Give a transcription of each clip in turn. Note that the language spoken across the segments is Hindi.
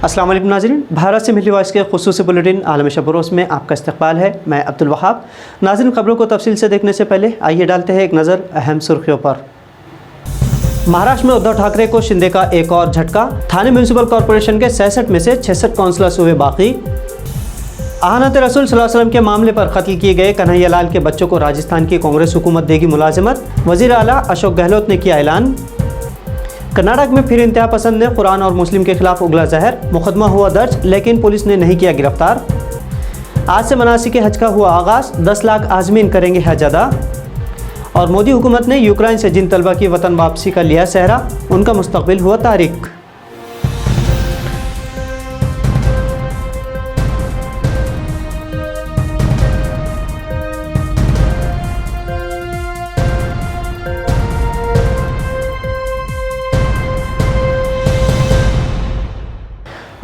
अस्सलाम वालेकुम नाज़रीन, भारत से मिली वॉइस के खुसूसी बुलेटिन आलम शब-ओ-रोज़ में आपका इस्तकबाल है। मैं अब्दुल वहाब। नाज़रीन, खबरों को तफसील से देखने से पहले आइए डालते हैं एक नज़र अहम सुर्खियों पर। महाराष्ट्र में उद्धव ठाकरे को शिंदे का एक और झटका। थाने म्यूनसिपल कॉरपोरेशन के 66 में से 66 काउंसलर्स हुए बाकी। आहनत रसूल सल्लल्लाहु अलैहि वसल्लम के मामले पर कत्ल किए गए कन्हैया लाल के बच्चों को राजस्थान की कांग्रेस हुकूमत देगी मुलाजिमत। वज़ीर आला अशोक गहलोत ने किया ऐलान। कर्नाटक में फिर इंतहा पसंद ने कुरान और मुस्लिम के खिलाफ उगला जहर। मुकदमा हुआ दर्ज, लेकिन पुलिस ने नहीं किया गिरफ्तार। आज से मनासिक हज का हुआ आगाज़। 10 लाख आज़मीन करेंगे हज अदा। और मोदी हुकूमत ने यूक्रेन से जिन तलबा की वतन वापसी का लिया सहरा, उनका मुस्तकबिल हुआ तारीख।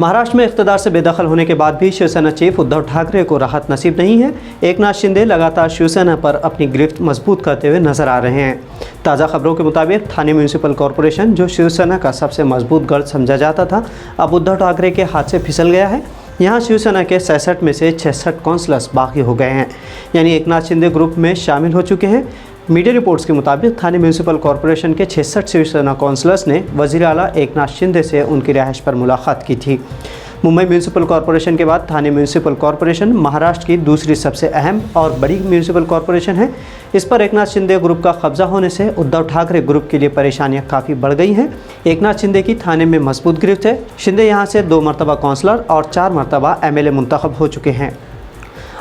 महाराष्ट्र में इक़्तिदार से बेदखल होने के बाद भी शिवसेना चीफ उद्धव ठाकरे को राहत नसीब नहीं है। एकनाथ शिंदे लगातार शिवसेना पर अपनी गिरफ्त मजबूत करते हुए नजर आ रहे हैं। ताज़ा खबरों के मुताबिक थाने म्यूनसिपल कॉरपोरेशन, जो शिवसेना का सबसे मजबूत गढ़ समझा जाता था, अब उद्धव ठाकरे के हाथ से फिसल गया है। यहाँ शिवसेना के 66 में से 66 काउंसलर्स बाकी हो गए हैं, यानी एकनाथ शिंदे ग्रुप में शामिल हो चुके हैं। मीडिया रिपोर्ट्स के मुताबिक थाने म्यूनसिपल कॉरपोरेशन के 66 शिवसेना काउंसलर्स ने वज़ीर आला एकनाथ शिंदे से उनकी रिहाइश पर मुलाकात की थी। मुंबई म्यूनसिपल कॉरपोरेशन के बाद थाने म्यूनसिपल कॉरपोरेशन महाराष्ट्र की दूसरी सबसे अहम और बड़ी म्यूनसिपल कॉरपोरेशन है। इस पर एकनाथ शिंदे ग्रुप का कब्जा होने से उद्धव ठाकरे ग्रुप के लिए परेशानियां काफ़ी बढ़ गई हैं। एकनाथ शिंदे की थाने में मजबूत गिरफ्त है। शिंदे यहां से 2 मरतबा काउंसलर और 4 मरतबा MLA मुंतखब हो चुके हैं।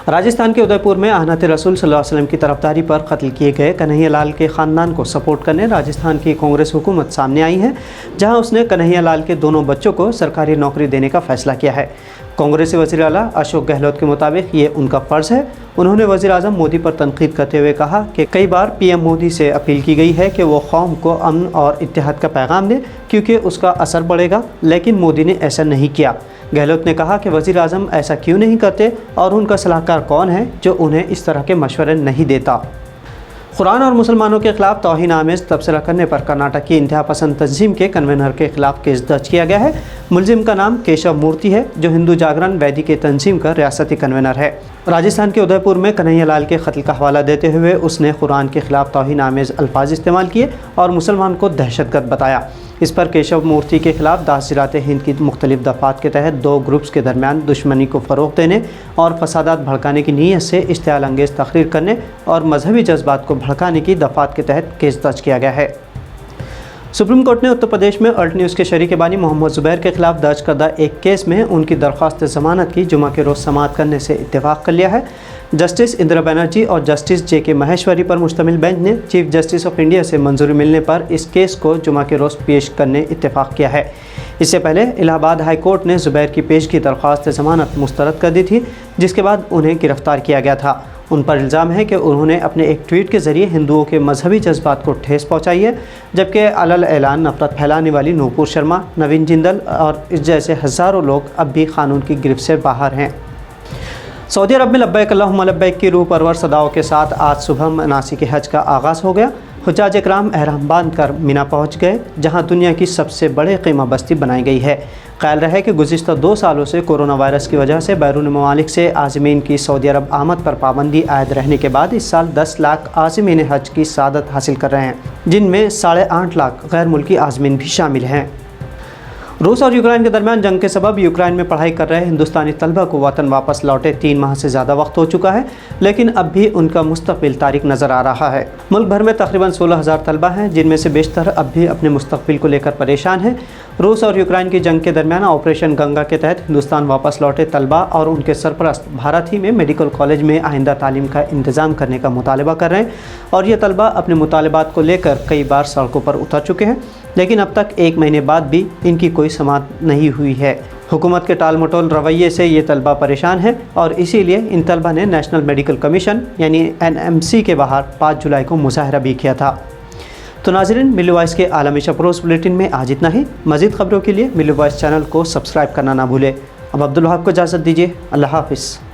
राजस्थान के उदयपुर में आहनत रसूल सल्लल्लाहु अलैहि वसल्लम की तरफदारी पर कत्ल किए गए कन्हैया लाल के ख़ानदान को सपोर्ट करने राजस्थान की कांग्रेस हुकूमत सामने आई है, जहां उसने कन्हैया लाल के दोनों बच्चों को सरकारी नौकरी देने का फैसला किया है। कांग्रेसी वज़ीर आला अशोक गहलोत के मुताबिक ये उनका फ़र्ज़ है। उन्होंने वज़ीर आज़म मोदी पर तनकीद करते हुए कहा कि कई बार PM मोदी से अपील की गई है कि वो कौम को अमन और इत्तेहाद का पैगाम दे, क्योंकि उसका असर बढ़ेगा, लेकिन मोदी ने ऐसा नहीं किया। गहलोत ने कहा कि वज़ीर आज़म ऐसा क्यों नहीं करते और उनका सलाहकार कौन है जो उन्हें इस तरह के मशवरे नहीं देता। कुरान और मुसलमानों के खिलाफ तौहीन आमेज़ तबसरा करने पर कर्नाटक की इंतहा पसंद तंजीम के कन्वेनर के खिलाफ केस दर्ज किया गया है। मुलजिम का नाम केशव मूर्ति है, जो हिंदू जागरण वैदी के तंजीम का रियासती कन्वेनर है। राजस्थान के उदयपुर में कन्हैया लाल के कत्ल का हवाला देते हुए उसने कुरान के खिलाफ तौहीन आमेज़ अल्फाज इस्तेमाल किए और मुसलमान को दहशतगर्द बताया। इस पर केशव मूर्ति के खिलाफ दासिरात हिंद की मुख्तलिफ दफ़ात के तहत 2 ग्रुप्स के दरमियान दुश्मनी को फ़रोग़ देने और फसादात भड़काने की नीयत से इश्तियाल अंगेज़ तकरीर करने और मजहबी जज्बात को भड़काने की दफ़ात के तहत केस दर्ज किया गया है। सुप्रीम कोर्ट ने उत्तर प्रदेश में अल्ट न्यूज़ के शरीक बानी मोहम्मद ज़ुबैर के खिलाफ दर्ज करदा एक केस में उनकी दरख्वास्त ज़मानत की जुमा के रोज़ समाअत करने से इत्तेफाक कर लिया है। जस्टिस इंदिरा बनर्जी और जस्टिस JK महेश्वरी पर मुश्तमिल बेंच ने चीफ जस्टिस ऑफ इंडिया से मंजूरी मिलने पर इस केस को जुमा के रोज़ पेश करने इत्तेफाक किया है। इससे पहले इलाहाबाद हाई कोर्ट ने ज़ुबैर की पेश की दरख्वास्त ज़मानत मुस्तरद कर दी थी, जिसके बाद उन्हें गिरफ्तार किया गया था। उन पर इल्ज़ाम है कि उन्होंने अपने एक ट्वीट के ज़रिए हिंदुओं के मजहबी जज्बात को ठेस पहुँचाई है, जबकि अलल ऐलान नफरत फैलाने वाली नूपुर शर्मा, नवीन जिंदल और इस जैसे हज़ारों लोग अब भी कानून की गिरफ्त से बाहर हैं। सऊदी अरब में लब्बैक अल्लाहुम्मा लब्बैक की रूह परवर सदाओं के साथ आज सुबह मनासिक हज का आगाज़ हो गया। हुज्जाज इकराम एहराम बांध कर मिना पहुँच गए, जहाँ दुनिया की सबसे बड़े क़ीमा बस्ती बनाई गई है। ख्याल रहे कि गुज़िश्ता 2 सालों से कोरोना वायरस की वजह से बैरून ममालिक से आज़मीन की सऊदी अरब आमद पर पाबंदी आयद रहने के बाद इस साल 10 लाख आज़मीन हज की सादत हासिल कर रहे हैं, जिनमें 8.5 लाख गैर मुल्की आज़मीन भी शामिल हैं। रूस और यूक्रेन के दरमियान जंग के सबब यूक्रेन में पढ़ाई कर रहे हिंदुस्तानी तलबा को वतन वापस लौटे 3 माह से ज़्यादा वक्त हो चुका है, लेकिन अब भी उनका मुस्तकबिल तारीक नज़र आ रहा है। मुल्क भर में तकरीबन 16,000 तलबा हैं, जिनमें से बेशतर अब भी अपने मुस्तकबिल को लेकर परेशान हैं। रूस और यूक्रेन की जंग के दरमियान ऑपरेशन गंगा के तहत हिंदुस्तान वापस लौटे तलबा और उनके सरपरस्त भारत ही में मेडिकल कॉलेज में आइंदा तालीम का इंतज़ाम करने का मुतालबा कर रहे हैं, और ये तलबा अपने मुतालबात को लेकर कई बार सड़कों पर उतर चुके हैं, लेकिन अब तक 1 महीने बाद भी इनकी कोई समाअत नहीं हुई है। हुकूमत के टाल मटोल रवैये से ये तलबा परेशान है और इसीलिए इन तलबा ने नेशनल मेडिकल कमीशन यानी NMC के बाहर 5 जुलाई को मुजाहरा भी किया था। तो नाज़रीन, मिली वॉइस के आलमी शब-ओ-रोज़ बुलेटिन में आज इतना ही। मज़ीद खबरों के लिए मिली वॉइस चैनल को सब्सक्राइब करना ना भूलें। अब अब्दुल वहाब को इजाज़त दीजिए। अल्लाह हाफ़िज़।